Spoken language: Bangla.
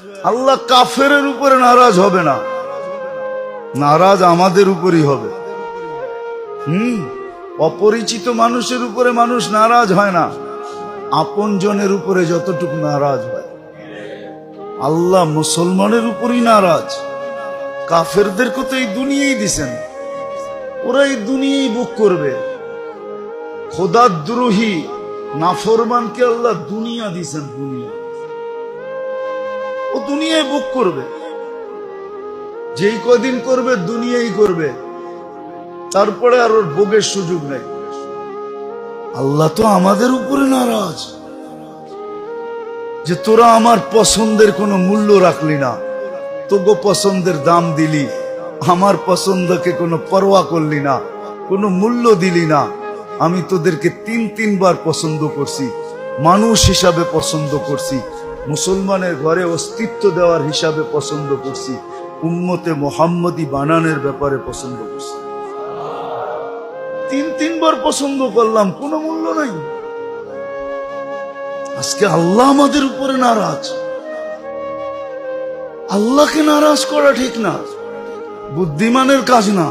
আল্লাহ কাফেরের উপরে নারাজ হবে না, নারাজ আমাদের উপরই হবে। অপরিচিত মানুষের উপরে মানুষ নারাজ হয় না, আপন জনের উপরে যতটুকু নারাজ হয়। আল্লাহ মুসলমানের উপরই নারাজ। কাফেরদেরকে তো এই দুনিয়াই দিছেন, ওরা এই দুনিয়াই বুক করবে। খোদাদ্রোহী নাফরমানকে আল্লাহ দুনিয়া দিছেন, দুনিয়া, ও দুনিয়ায় বুক করবে। যেই কদিন করবে দুনিয়াই করবে, তারপরে আর ওর ভোগের সুযোগ নেই। আল্লাহ তো আমাদের উপরে নারাজ যে তোরা আমার পছন্দের কোনো মূল্য রাখলি না, তোগো পছন্দের দাম দিলি, আমার পছন্দকে কোনো পরোয়া করলি না, কোনো মূল্য দিলি না। আমি তোদেরকে তিনবার পছন্দ করছি, মানুষ হিসাবে পছন্দ করছি, মুসলমানের ঘরে অস্তিত্ব দেওয়ার হিসাবে পছন্দ করছি, উম্মতে মুহাম্মদী বানানোর ব্যাপারে পছন্দ করছি। তিনবার পছন্দ করলাম, কোনো মূল্য নাই। আজকে আল্লাহ আমাদের উপরে নারাজ। আল্লাহকে নারাজ করা ঠিক না, বুদ্ধিমানের কাজ না।